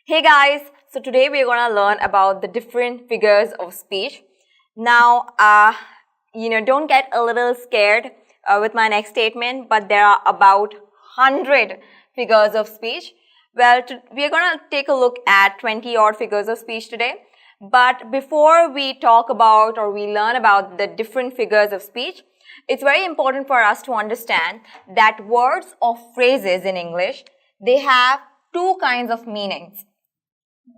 Hey guys, so today we're going to learn about the different figures of speech. Now, don't get a little scared with my next statement, but there are about 100 figures of speech. Well, we're going to take a look at 20 odd figures of speech today. But before we talk about or we learn about the different figures of speech, it's very important for us to understand that words or phrases in English, they have two kinds of meanings.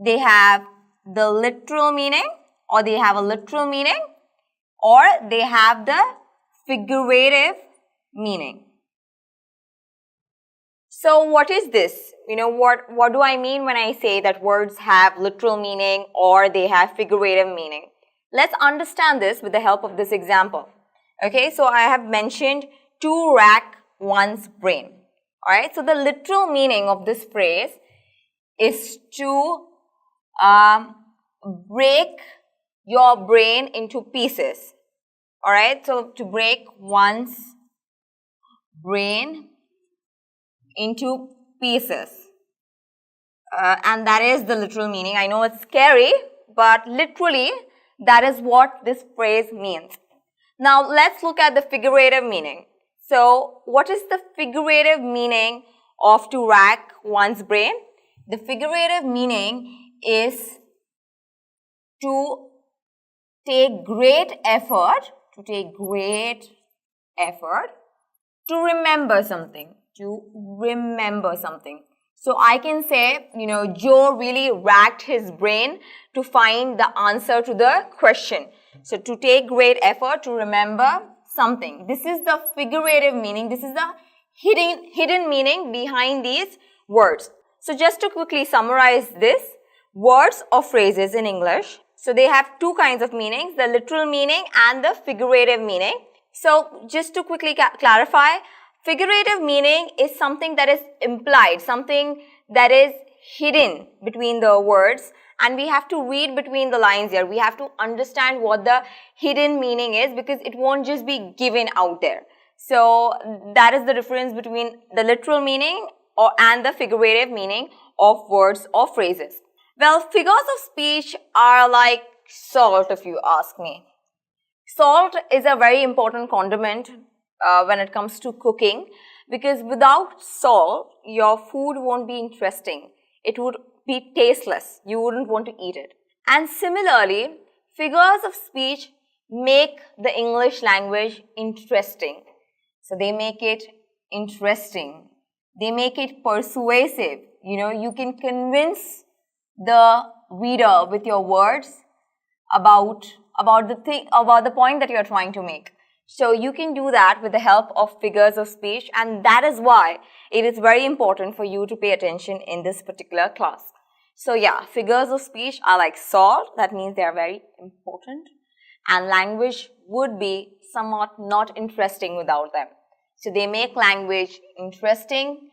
They have the literal meaning, or they have a literal meaning, or they have the figurative meaning. So what is this? What do I mean when I say that words have literal meaning or they have figurative meaning? Let's understand this with the help of this example. Okay, so I have mentioned to rack one's brain. Alright, so the literal meaning of this phrase is to break your brain into pieces. Alright, so to break one's brain into pieces. And that is the literal meaning. I know it's scary, but literally that is what this phrase means. Now let's look at the figurative meaning. So what is the figurative meaning of to rack one's brain? The figurative meaning is to take great effort, to remember something, So I can say, Joe really racked his brain to find the answer to the question. So to take great effort to remember something. This is the figurative meaning. This is the hidden meaning behind these words. So just to quickly summarize this, words or phrases in English, so they have two kinds of meanings, the literal meaning and the figurative meaning. So just to quickly clarify, figurative meaning is something that is implied, something that is hidden between the words, and we have to read between the lines here. We have to understand what the hidden meaning is because it won't just be given out there. So that is the difference between the literal meaning and the figurative meaning of words or phrases. Well, figures of speech are like salt, if you ask me. Salt is a very important condiment when it comes to cooking, because without salt, your food won't be interesting. It would be tasteless. You wouldn't want to eat it. And similarly, figures of speech make the English language interesting. So they make it interesting. They make it persuasive. You can convince the reader with your words about the point that you are trying to make. So you can do that with the help of figures of speech, and that is why it is very important for you to pay attention in this particular class. So yeah, figures of speech are like salt. That means they are very important, and language would be somewhat not interesting without them. So they make language interesting,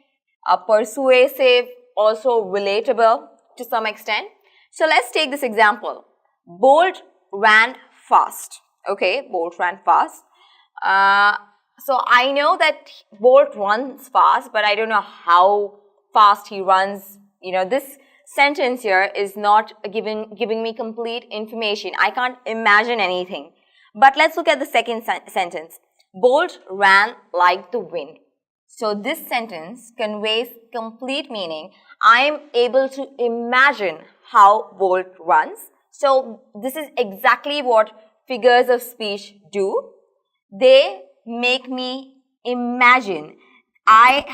persuasive, also relatable to some extent. So let's take this example. Bolt ran fast. Okay, Bolt ran fast. So I know that Bolt runs fast, but I don't know how fast he runs. This sentence here is not giving me complete information. I can't imagine anything. But let's look at the second sentence. Bolt ran like the wind. So this sentence conveys complete meaning. I am able to imagine how Bolt runs. So this is exactly what figures of speech do. They make me imagine. I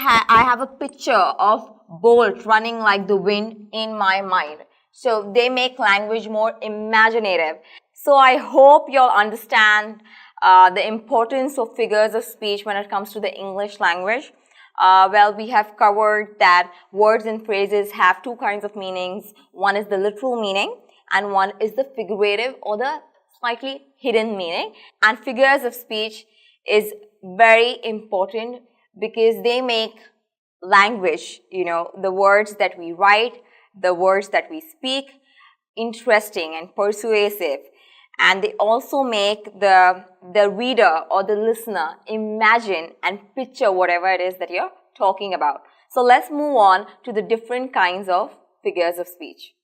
have a picture of Bolt running like the wind in my mind. So they make language more imaginative. So I hope you all understand the importance of figures of speech when it comes to the English language. Well, we have covered that words and phrases have two kinds of meanings. One is the literal meaning and one is the figurative or the slightly hidden meaning. And figures of speech is very important because they make language, the words that we write, the words that we speak, interesting and persuasive. And they also make the reader or the listener imagine and picture whatever it is that you're talking about. So let's move on to the different kinds of figures of speech.